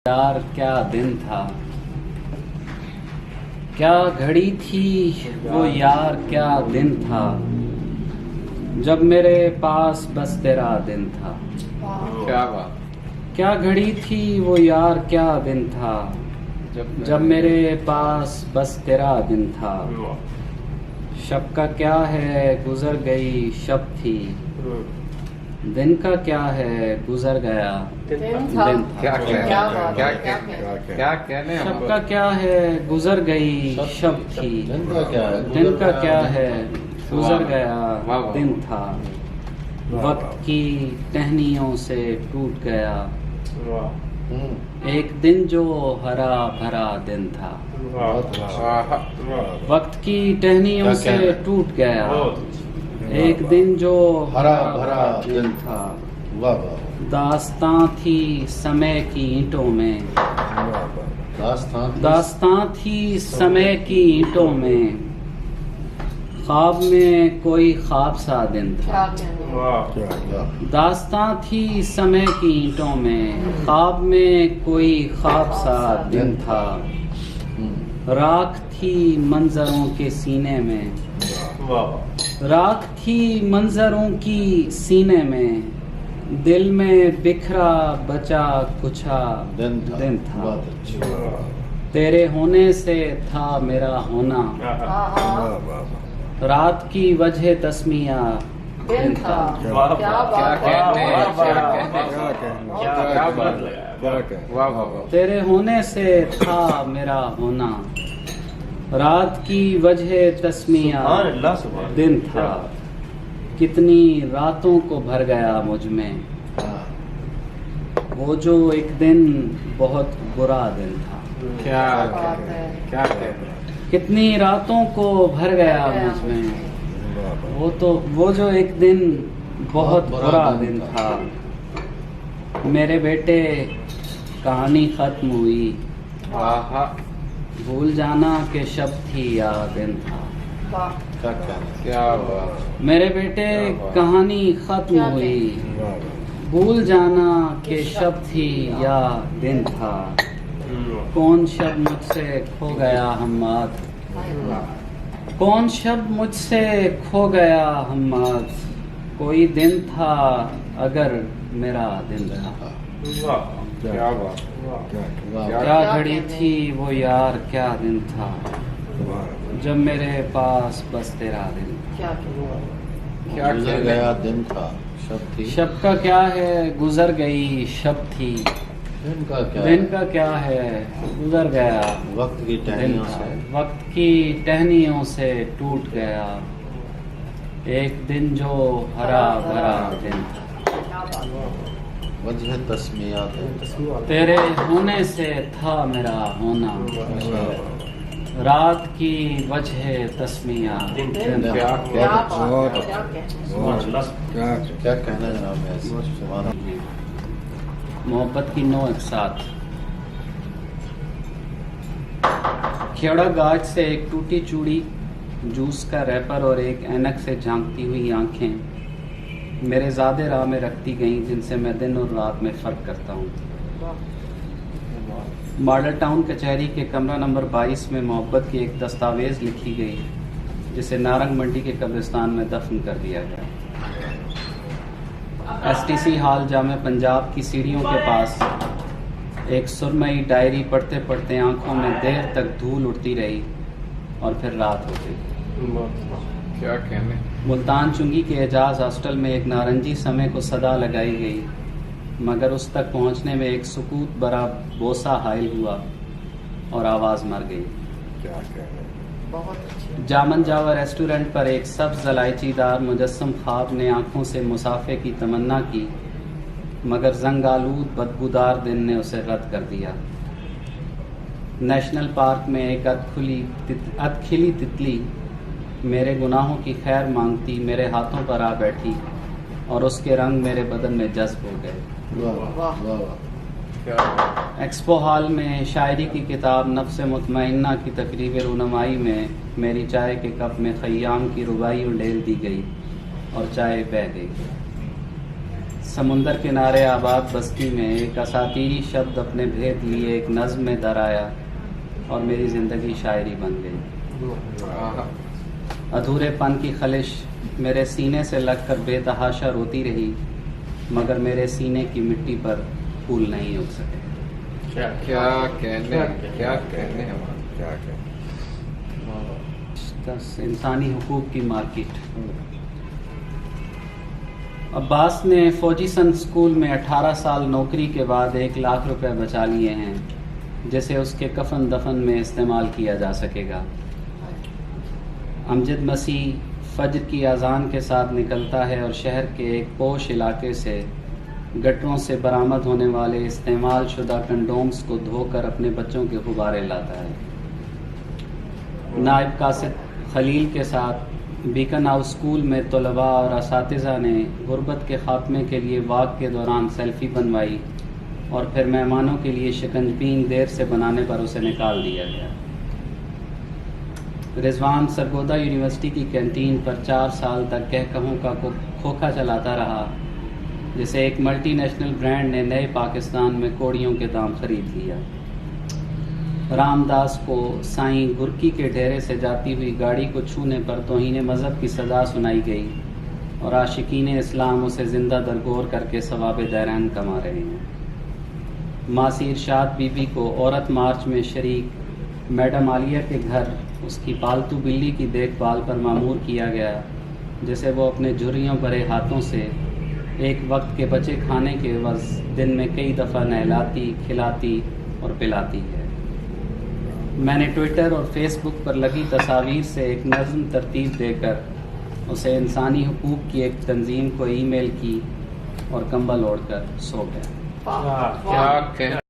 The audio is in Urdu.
یار کیا دن تھا، کیا گھڑی تھی وہ یار، کیا دن تھا جب میرے پاس بس تیرا دن تھا۔ کیا بات، کیا گھڑی تھی وہ یار، کیا دن تھا جب میرے پاس بس تیرا دن تھا۔ شب کا کیا ہے گزر گئی شب تھی، دن کا کیا ہے گزر گیا دن تھا۔ کیا کہنے ہم شب کا کیا ہے گزر گئی شب تھی، دن کا کیا ہے گزر گیا دن تھا۔ وقت کی ٹہنیوں سے ٹوٹ گیا ایک دن جو ہرا بھرا دن تھا۔ وقت کی ٹہنیوں سے ٹوٹ گیا ایک دن جو ہرا بھرا دن تھا۔ داستاں تھی سمے کی اینٹوں میں، داستاں تھی سمے کی اینٹوں میں، خواب میں کوئی خواب سا دن تھا۔ داستاں تھی سمے کی اینٹوں میں، خواب میں کوئی خواب سا دن تھا۔ راکھ تھی منظروں کے سینے میں، راکھ تھی منظروں کی سینے میں، دل میں بکھرا بچا کچھا دن تھا۔ تیرے ہونے سے تھا میرا ہونا، رات کی وجہ تسمیہ دن تھا۔ تیرے ہونے سے تھا میرا ہونا، رات کی وجہ تسمیہ دن تھا۔ کتنی راتوں کو بھر گیا مجھ میں وہ جو ایک دن بہت برا دن تھا۔ کتنی راتوں کو بھر گیا مجھ میں وہ جو ایک دن بہت برا دن تھا۔ میرے بیٹے کہانی ختم ہوئی، بھول جانا کہ شب تھی یا دن تھا۔ میرے بیٹے کہانی ختم ہوئی، بھول جانا کہ شب تھی یا دن تھا۔ کون شب مجھ سے کھو گیا ہمات، کون شب مجھ سے کھو گیا ہمات، کوئی دن تھا اگر میرا دن تھا۔ کیا گھڑی تھی وہ یار، کیا دن تھا جب میرے پاس بس تیرا دن تھا۔ گزر گیا دن تھا شب تھی، شب کا کیا ہے گزر گئی شب تھی، دن کا کیا ہے گزر گیا وقت کی دن ٹہنیوں تھا۔ سے وقت کی ٹہنیوں سے ٹوٹ گیا ایک دن جو ہرا بھرا دن تھا۔ وجہ تسمیات تیرے ہونے سے تھا میرا ہونا، رات کی وجہ تسمیہ دن تھا۔ کیا کہنا جناب ہے؟ محبت کی نو اقساط۔ کھیڑا گاج سے ایک ٹوٹی چوڑی، جوس کا ریپر اور ایک اینک سے جھانکتی ہوئی آنکھیں میرے زیادہ راہ میں رکھتی گئیں، جن سے میں دن اور رات میں فرق کرتا ہوں۔ ماڈل ٹاؤن کچہری کے کمرہ نمبر 22 میں محبت کی ایک دستاویز لکھی گئی، جسے نارنگ منڈی کے قبرستان میں دفن کر دیا گیا۔ ایس ٹی سی ہال جامع پنجاب کی سیڑھیوں کے پاس ایک سرمئی ڈائری پڑھتے پڑھتے آنکھوں میں دیر تک دھول اڑتی رہی اور پھر رات ہو گئی۔ کیا کہنے، ملتان چنگی کے اعجاز ہاسٹل میں ایک نارنجی سمے کو صدا لگائی گئی، مگر اس تک پہنچنے میں ایک سکوت برا بوسہ حائل ہوا اور آواز مر گئی۔ جامن جاوا ریسٹورنٹ پر ایک سبز الائچی دار مجسم خواب نے آنکھوں سے مسافے کی تمنا کی، مگر زنگ آلود بدبودار دن نے اسے رد کر دیا۔ نیشنل پارک میں ایک ادکھلی تتلی میرے گناہوں کی خیر مانگتی میرے ہاتھوں پر آ بیٹھی اور اس کے رنگ میرے بدن میں جذب ہو گئے۔ ایکسپو ہال میں شاعری کی کتاب نفس مطمئنہ کی تقریب رونمائی میں میری چائے کے کپ میں خیام کی ربائی انڈیل دی گئی اور چائے بہہ گئی۔ سمندر کنارے آباد بستی میں ایک اساطیری شبد اپنے بھید لیے ایک نظم میں در آیا اور میری زندگی شاعری بن گئی. ادھورے پن کی خلش میرے سینے سے لگ کر بے تحاشا روتی رہی، مگر میرے سینے کی مٹی پر پھول نہیں اگ سکے. کیا کہنے ہمارا کیا کہنے. انسانی حقوق کی مارکیٹ. عباس نے فوجی سن اسکول میں 18 سال نوکری کے بعد 1 لاکھ روپے بچا لیے ہیں جسے اس کے کفن دفن میں استعمال کیا جا سکے گا. امجد مسیح فجر کی اذان کے ساتھ نکلتا ہے اور شہر کے ایک پوش علاقے سے گٹروں سے برآمد ہونے والے استعمال شدہ کنڈومز کو دھو کر اپنے بچوں کے غبارے لاتا ہے. نائب قاصد خلیل کے ساتھ بیکن ہاؤس اسکول میں طلباء اور اساتذہ نے غربت کے خاتمے کے لیے واک کے دوران سیلفی بنوائی اور پھر مہمانوں کے لیے شکنجبین دیر سے بنانے پر اسے نکال دیا گیا. رضوان سرگودا یونیورسٹی کی کینٹین پر 4 سال تک کہکہوں کا کھوکھا چلاتا رہا جسے ایک ملٹی نیشنل برانڈ نے نئے پاکستان میں کوڑیوں کے دام خرید لیا. رام داس کو سائیں گرکی کے ڈیرے سے جاتی ہوئی گاڑی کو چھونے پر توہین مذہب کی سزا سنائی گئی اور عاشقین اسلام اسے زندہ درگور کر کے ثواب دیرین کما رہے ہیں. ماسی ارشاد بی بی کو عورت مارچ میں شریک میڈم عالیہ کے گھر اس کی پالتو بلی کی دیکھ بھال پر مامور کیا گیا جسے وہ اپنے جھریوں بھرے ہاتھوں سے ایک وقت کے بچے کھانے کے عوض دن میں کئی دفعہ نہلاتی، کھلاتی اور پلاتی ہے. میں نے ٹویٹر اور فیس بک پر لگی تصاویر سے ایک نظم ترتیب دے کر اسے انسانی حقوق کی ایک تنظیم کو ای میل کی اور کمبل اوڑھ کر سو گیا. کیا کہنے.